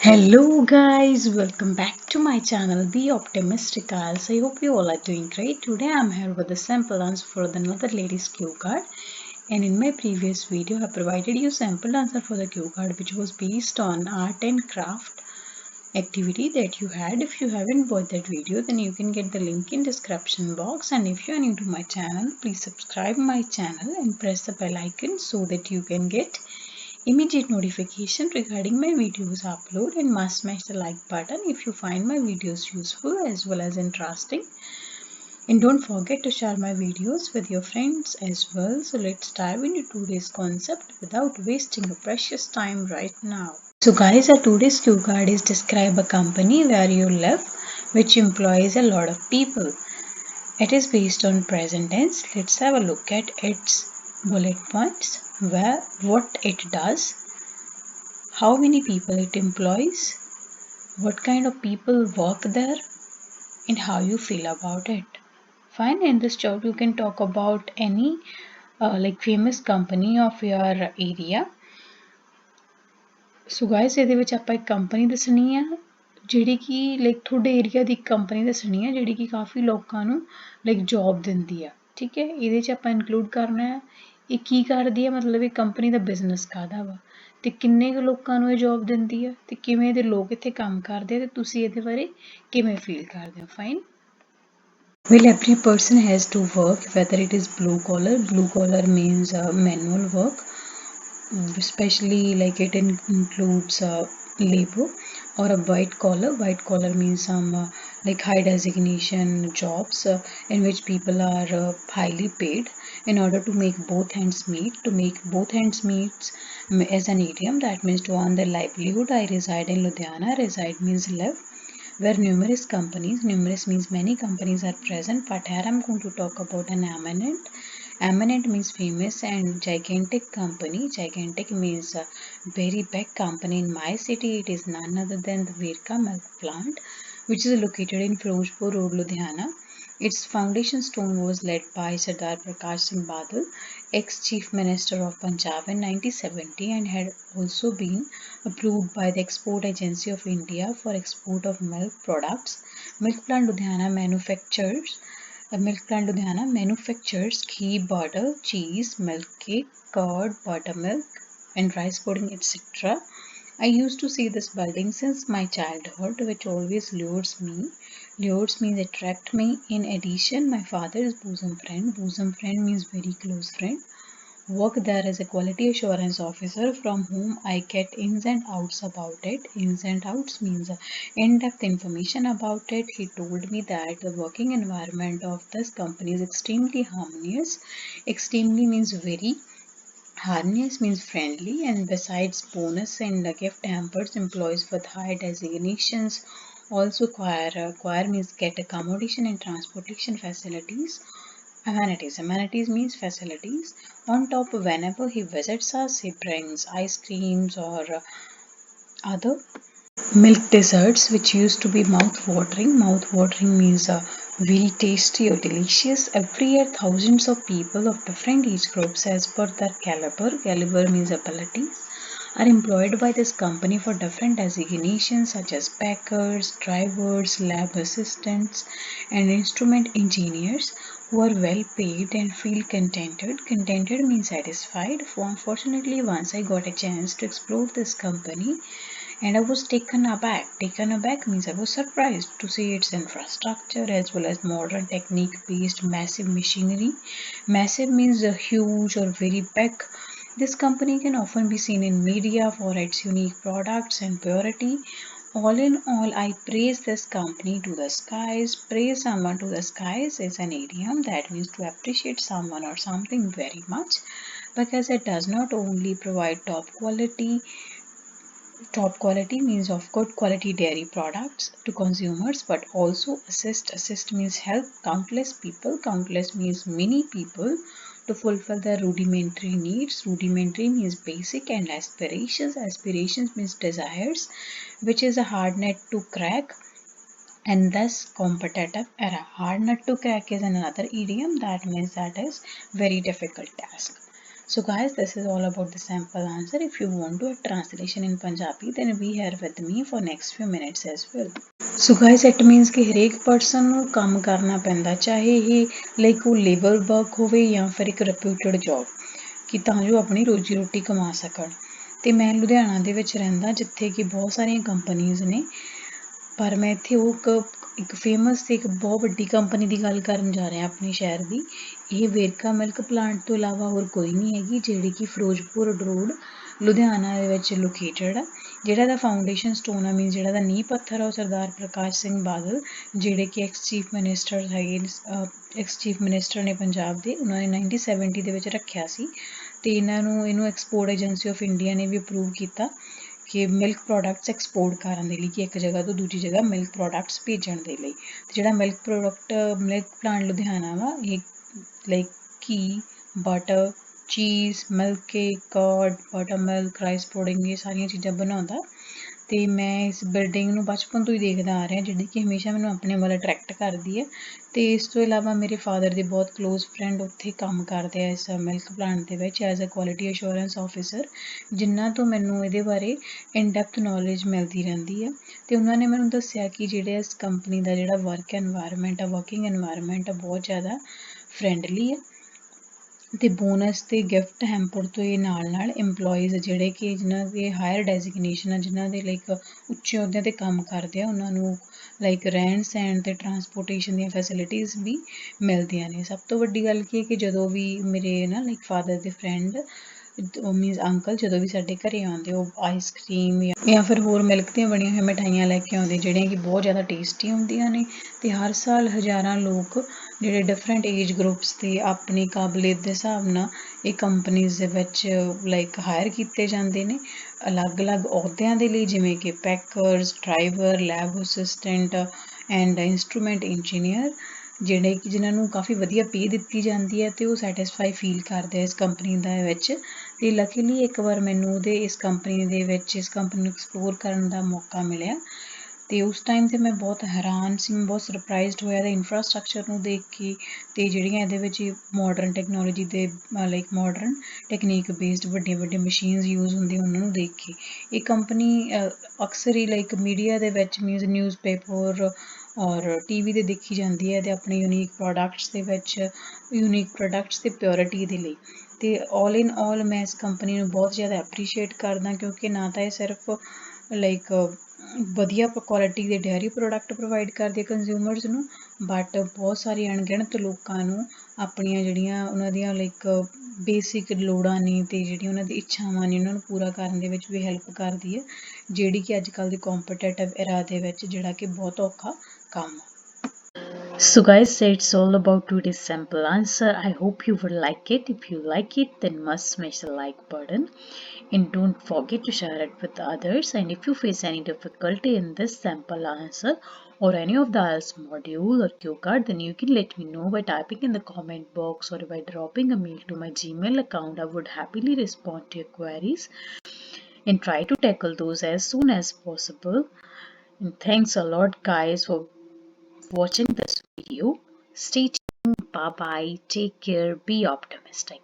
Hello guys, welcome back to my channel Be Optimisticals. I hope you all are doing great. Today I'm here with a sample answer for another lady's cue card. And in my previous video I provided you sample answer for the cue card which was based on art and craft activity that you had. If you haven't watched that video then you can get the link in description box, and if you are new to my channel please subscribe my channel and press the bell icon so that you can get immediate notification regarding my videos upload, and must smash the like button if you find my videos useful as well as interesting, and don't forget to share my videos with your friends as well. So let's dive into today's concept without wasting your precious time right now. So guys, our today's cue card is describe a company where you live which employs a lot of people. It is based on present tense. Let's have a look at its bullet points, where what it does, how many people it employs, what kind of people work there, and how you feel about it. Fine, in this job you can talk about any like famous company of your area. So guys, ਇਹਦੇ ਵਿੱਚ ਆਪਾਂ ਇੱਕ company ਦੱਸਣੀ ਆ ਜਿਹੜੀ ਕਿ like ਤੁਹਾਡੇ area ਦੀ company ਦੱਸਣੀ ਆ ਜਿਹੜੀ ਕਿ ਕਾਫੀ ਲੋਕਾਂ ਨੂੰ ਲਾਈਕ ਜੌਬ ਦਿੰਦੀ ਆ। ਠੀਕ ਹੈ, ਇਹਦੇ 'ਚ ਆਪਾਂ ਇਨਕਲੂਡ ਕਰਨਾ ਹੈ ਇਹ ਕੀ ਕਰਦੀ ਹੈ, ਮਤਲਬ ਇਹ ਕੰਪਨੀ ਦਾ ਬਿਜ਼ਨਸ ਕਾਹਦਾ ਵਾ ਤੇ ਕਿੰਨੇ ਕੁ ਲੋਕਾਂ ਨੂੰ ਇਹ ਜੌਬ ਦਿੰਦੀ ਆ ਤੇ ਕਿਵੇਂ ਦੇ ਲੋਕ ਇੱਥੇ ਕੰਮ ਕਰਦੇ ਆ ਤੇ ਤੁਸੀਂ ਇਹਦੇ ਬਾਰੇ ਕਿਵੇਂ ਫੀਲ ਕਰਦੇ ਹੋ। Fine, well, every person has to work, whether it is blue collar. Blue collar means manual work, especially like it includes labor, or a white collar. White collar means some like high designation jobs in which people are highly paid. In order to make both hands meet, to make both hands meet as an idiom, that means to earn their livelihood. I reside in Ludhiana. Reside means live, where numerous companies, numerous means many companies are present, but here I'm going to talk about an eminent. Eminent means famous, and gigantic company. Gigantic means a very big company. In my city, it is none other than the Virka milk plant, which is located in Firozpur Road, Ludhiana. Its foundation stone was laid by Sardar Prakash Singh Badal, ex-Chief Minister of Punjab in 1970, and had also been approved by the Export Agency of India for export of milk products. Milk Plant Ludhiana manufactures ghee, butter, cheese, milk cake, curd, buttermilk, and rice pudding, etc. I used to see this building since my childhood, which always lures me. Lures means attract me. In addition, my father is bosom friend. Bosom friend means very close friend. Work there as a quality assurance officer, from whom I get ins and outs about it. Ins and outs means in-depth information about it. He told me that the working environment of this company is extremely harmonious. Extremely means very. Harmonious means friendly, and besides bonus and gift hampers, employees with high designations also acquire means get accommodation and transportation facilities. Amenities. Amenities means facilities. On top, whenever he visits us, he brings ice creams or other milk desserts which used to be mouth-watering. Mouth-watering means very tasty or delicious. Every year, thousands of people of different age groups, as per their caliber, caliber means abilities, are employed by this company for different designations such as packers, drivers, lab assistants, and instrument engineers, who are well paid and feel contented. Contented means satisfied. Unfortunately, once I got a chance to explore this company, and I was taken aback. Taken aback means I was surprised to see its infrastructure as well as modern technique based massive machinery. Massive means a huge or very big. This company can often be seen in media for its unique products and purity. All in all, I praise this company to the skies. Praise someone to the skies is an idiom that means to appreciate someone or something very much, because it does not only provide top quality means of good quality dairy products to consumers, but also assist means help countless means many people to fulfill their rudimentary needs. Rudimentary means basic, and aspirations means desires, which is a hard nut to crack and thus competitive era. Hard nut to crack is another idiom that means that is very difficult task. So guys, this is all about the sample answer. If you want to have translation in Punjabi, then be here with me for next few minutes as well. So guys, it means ਕਿ ਹਰੇਕ person ਨੂੰ ਕੰਮ ਕਰਨਾ ਪੈਂਦਾ, ਚਾਹੇ ਇਹ like ਉਹ labour work ਹੋਵੇ ਜਾਂ ਫਿਰ ਇੱਕ ਰੈਪਿਊਟਡ ਜੌਬ, ਕਿ ਤਾਂ ਜੋ ਆਪਣੀ ਰੋਜੀ ਰੋਟੀ ਕਮਾ ਸਕਣ। ਤੇ ਮੈਂ ਲੁਧਿਆਣਾ ਦੇ ਵਿੱਚ ਰਹਿੰਦਾ, ਜਿੱਥੇ ਕਿ ਬਹੁਤ ਸਾਰੀਆਂ ਕੰਪਨੀਜ਼ ਨੇ, ਪਰ ਮੈਂ ਇੱਥੇ ਉਹ ਇੱਕ ਫੇਮਸ ਤੇ ਇੱਕ ਬਹੁਤ ਵੱਡੀ ਕੰਪਨੀ ਦੀ ਗੱਲ ਕਰਨ ਜਾ ਰਿਹਾ ਆਪਣੇ ਸ਼ਹਿਰ ਦੀ। ਇਹ ਵੇਰਕਾ ਮਿਲਕ ਪਲਾਂਟ ਤੋਂ ਇਲਾਵਾ ਹੋਰ ਕੋਈ ਨਹੀਂ ਹੈਗੀ, ਜਿਹੜੀ ਕਿ ਫਿਰੋਜ਼ਪੁਰ ਰੋਡ ਲੁਧਿਆਣਾ ਦੇ ਵਿੱਚ ਲੋਕੇਟਡ ਆ। ਜਿਹੜਾ ਦਾ ਫਾਊਂਡੇਸ਼ਨ ਸਟੋਨ ਆ, ਮੀਨਸ ਜਿਹੜਾ ਦਾ ਨੀਂਹ ਪੱਥਰ ਆ, ਉਹ ਸਰਦਾਰ ਪ੍ਰਕਾਸ਼ ਸਿੰਘ ਬਾਦਲ, ਜਿਹੜੇ ਕਿ ਐਕਸ ਚੀਫ ਮਿਨਿਸਟਰ ਹੈਗੇ, ਐਕਸ ਚੀਫ ਮਿਨਿਸਟਰ ਨੇ ਪੰਜਾਬ ਦੇ। ਉਹਨਾਂ ਨੇ 1970 ਦੇ ਵਿੱਚ ਰੱਖਿਆ ਸੀ, ਅਤੇ ਇਹਨੂੰ ਐਕਸਪੋਰਟ ਏਜੰਸੀ ਆਫ ਇੰਡੀਆ ਨੇ ਵੀ ਅਪਰੂਵ ਕੀਤਾ ਕਿ ਮਿਲਕ ਪ੍ਰੋਡਕਟਸ ਐਕਸਪੋਰਟ ਕਰਨ ਦੇ ਲਈ, ਕਿ ਇੱਕ ਜਗ੍ਹਾ ਤੋਂ ਦੂਜੀ ਜਗ੍ਹਾ ਮਿਲਕ ਪ੍ਰੋਡਕਟਸ ਭੇਜਣ ਦੇ ਲਈ। ਅਤੇ ਜਿਹੜਾ ਮਿਲਕ ਪਲਾਂਟ ਲੁਧਿਆਣਾ ਵਾ, ਇਹ ਲਾਈਕ ਘੀ, ਬਟਰ, ਚੀਜ਼, milk cake, curd, butter milk, rice pudding, ਇਹ ਸਾਰੀਆਂ ਚੀਜ਼ਾਂ ਬਣਾਉਂਦਾ। ਅਤੇ ਮੈਂ ਇਸ ਬਿਲਡਿੰਗ ਨੂੰ ਬਚਪਨ ਤੋਂ ਹੀ ਦੇਖਦਾ ਆ ਰਿਹਾ, ਜਿਹੜੀ ਕਿ ਹਮੇਸ਼ਾ ਮੈਨੂੰ ਆਪਣੇ ਵੱਲ ਅਟਰੈਕਟ ਕਰਦੀ ਹੈ। ਅਤੇ ਇਸ ਤੋਂ ਇਲਾਵਾ ਮੇਰੇ ਫਾਦਰ ਦੇ ਬਹੁਤ ਕਲੋਜ਼ ਫਰੈਂਡ ਉੱਥੇ ਕੰਮ ਕਰਦੇ ਆ ਇਸ ਮਿਲਕ ਪਲਾਂਟ ਦੇ ਵਿੱਚ as a quality assurance officer, ਜਿਨ੍ਹਾਂ ਤੋਂ ਮੈਨੂੰ ਇਹਦੇ ਬਾਰੇ ਇਨ ਡੈਪਥ ਨੌਲੇਜ ਮਿਲਦੀ ਰਹਿੰਦੀ ਹੈ। ਅਤੇ ਉਹਨਾਂ ਨੇ ਮੈਨੂੰ ਦੱਸਿਆ ਕਿ ਜਿਹੜੇ ਇਸ ਕੰਪਨੀ ਦਾ ਜਿਹੜਾ ਵਰਕਿੰਗ ਇਨਵਾਇਰਮੈਂਟ ਆ, ਬਹੁਤ ਜ਼ਿਆਦਾ ਫਰੈਂਡਲੀ ਹੈ। ਅਤੇ ਬੋਨਸ ਅਤੇ ਗਿਫਟ ਹੈਂਪਰ ਤੋਂ ਇਹ ਨਾਲ ਇੰਪਲੋਈਜ਼ ਜਿਹੜੇ ਕਿ ਜਿਨ੍ਹਾਂ ਦੇ ਹਾਇਰ ਡੈਜ਼ੀਗਨੇਸ਼ਨ ਆ, ਜਿਨ੍ਹਾਂ ਦੇ ਲਾਈਕ ਉੱਚੇ ਅਹੁਦਿਆਂ 'ਤੇ ਕੰਮ ਕਰਦੇ ਆ, ਉਹਨਾਂ ਨੂੰ ਲਾਈਕ ਰਹਿਣ ਸਹਿਣ ਅਤੇ ਟਰਾਂਸਪੋਰਟੇਸ਼ਨ ਦੀਆਂ ਫੈਸਿਲਿਟੀਜ਼ ਵੀ ਮਿਲਦੀਆਂ ਨੇ। ਸਭ ਤੋਂ ਵੱਡੀ ਗੱਲ ਕੀ ਹੈ ਕਿ ਜਦੋਂ ਵੀ ਮੇਰੇ ਨਾ ਲਾਈਕ ਫਾਦਰ ਦੇ ਫਰੈਂਡ, ਮੀਨਸ ਅੰਕਲ, ਜਦੋਂ ਵੀ ਸਾਡੇ ਘਰੇ ਆਉਂਦੇ, ਉਹ ਆਈਸ ਕ੍ਰੀਮ ਜਾਂ ਫਿਰ ਹੋਰ ਮਿਲਕ ਦੀਆਂ ਬਣੀਆਂ ਹੋਈਆਂ ਮਿਠਾਈਆਂ ਲੈ ਕੇ ਆਉਂਦੇ, ਜਿਹੜੀਆਂ ਕਿ ਬਹੁਤ ਜ਼ਿਆਦਾ ਟੇਸਟੀ ਹੁੰਦੀਆਂ ਨੇ। ਅਤੇ ਹਰ ਸਾਲ ਹਜ਼ਾਰਾਂ ਲੋਕ ਜਿਹੜੇ ਡਿਫਰੈਂਟ ਏਜ ਗਰੁੱਪਸ ਦੇ ਆਪਣੀ ਕਾਬਲੀਅਤ ਦੇ ਹਿਸਾਬ ਨਾਲ ਇਹ ਕੰਪਨੀਜ਼ ਦੇ ਵਿੱਚ ਲਾਈਕ ਹਾਇਰ ਕੀਤੇ ਜਾਂਦੇ ਨੇ, ਅਲੱਗ ਅਲੱਗ ਅਹੁਦਿਆਂ ਦੇ ਲਈ, ਜਿਵੇਂ ਕਿ packers, driver, lab assistant and instrument engineer, ਜਿਹੜੇ ਕਿ ਜਿਨ੍ਹਾਂ ਨੂੰ ਕਾਫੀ ਵਧੀਆ ਪੇ ਦਿੱਤੀ ਜਾਂਦੀ ਹੈ, ਅਤੇ ਉਹ ਸੈਟਿਸਫਾਈ ਫੀਲ ਕਰਦੇ ਆ ਇਸ ਕੰਪਨੀ ਦੇ ਵਿੱਚ। ਅਤੇ ਲੱਕੀਲੀ ਇੱਕ ਵਾਰ ਮੈਨੂੰ ਇਸ ਕੰਪਨੀ ਨੂੰ ਐਕਸਪਲੋਰ ਕਰਨ ਦਾ ਮੌਕਾ ਮਿਲਿਆ, ਅਤੇ ਉਸ ਟਾਈਮ 'ਤੇ ਮੈਂ ਬਹੁਤ ਹੈਰਾਨ ਸੀ, ਮੈਂ ਬਹੁਤ ਸਰਪ੍ਰਾਈਜ਼ਡ ਹੋਇਆ ਇਹਦੇ ਇਨਫਰਾਸਟਰਕਚਰ ਨੂੰ ਦੇਖ ਕੇ, ਅਤੇ ਜਿਹੜੀਆਂ ਇਹਦੇ ਵਿੱਚ ਮੋਡਰਨ ਟੈਕਨੋਲੋਜੀ ਦੇ ਲਾਈਕ ਮੋਡਰਨ ਟੈਕਨੀਕ ਬੇਸਡ ਵੱਡੀਆਂ ਮਸ਼ੀਨਸ ਯੂਜ਼ ਹੁੰਦੀਆਂ, ਉਹਨਾਂ ਨੂੰ ਦੇਖ ਕੇ। ਇਹ ਕੰਪਨੀ ਅਕਸਰ ਹੀ ਲਾਈਕ ਮੀਡੀਆ ਦੇ ਵਿੱਚ, ਮੀਨਸ ਨਿਊਜ਼ਪੇਪਰ ਔਰ TV 'ਤੇ ਦੇਖੀ ਜਾਂਦੀ ਹੈ, ਅਤੇ ਆਪਣੇ ਯੂਨੀਕ ਪ੍ਰੋਡਕਟਸ ਅਤੇ ਪਿਓਰਿਟੀ ਦੇ ਲਈ। ਅਤੇ ਆਲ ਇਨ ਆਲ ਮੈਂ ਇਸ ਕੰਪਨੀ ਨੂੰ ਬਹੁਤ ਜ਼ਿਆਦਾ ਐਪਰੀਸ਼ੀਏਟ ਕਰਦਾ, ਕਿਉਂਕਿ ਨਾ ਤਾਂ ਇਹ ਸਿਰਫ ਲਾਈਕ ਵਧੀਆ ਕੁਆਲਿਟੀ ਦੇ ਡੇਅਰੀ ਪ੍ਰੋਡਕਟ ਪ੍ਰੋਵਾਈਡ ਕਰਦੀ ਹੈ ਕੰਜ਼ਿਊਮਰਸ ਨੂੰ, ਬਟ ਬਹੁਤ ਸਾਰੀ ਅਣਗਿਣਤ ਲੋਕਾਂ ਨੂੰ ਆਪਣੀਆਂ ਜਿਹੜੀਆਂ ਉਹਨਾਂ ਦੀਆਂ ਲਾਈਕ ਬੇਸਿਕ ਲੋੜਾਂ ਨੇ, ਅਤੇ ਜਿਹੜੀਆਂ ਉਹਨਾਂ ਦੀ ਇੱਛਾਵਾਂ ਨੇ, ਉਹਨਾਂ ਨੂੰ ਪੂਰਾ ਕਰਨ ਦੇ ਵਿੱਚ ਵੀ ਹੈਲਪ ਕਰਦੀ ਹੈ, ਜਿਹੜੀ ਕਿ ਅੱਜ ਕੱਲ੍ਹ ਦੇ ਕੰਪੀਟੀਟਿਵ ਏਰਾ ਦੇ ਵਿੱਚ ਜਿਹੜਾ ਕਿ ਬਹੁਤ ਔਖਾ ਕੰਮ ਆ। So guys, it's all about today's sample answer. I hope you will like it. If you like it, then must smash the like button and don't forget to share it with others. And if you face any difficulty in this sample answer or any of the IELTS module or cue card, then you can let me know by typing in the comment box or by dropping a mail to my Gmail account. I would happily respond to your queries and try to tackle those as soon as possible. And thanks a lot guys for watching this video. Stay tuned. Bye bye. Take care. Be optimistic.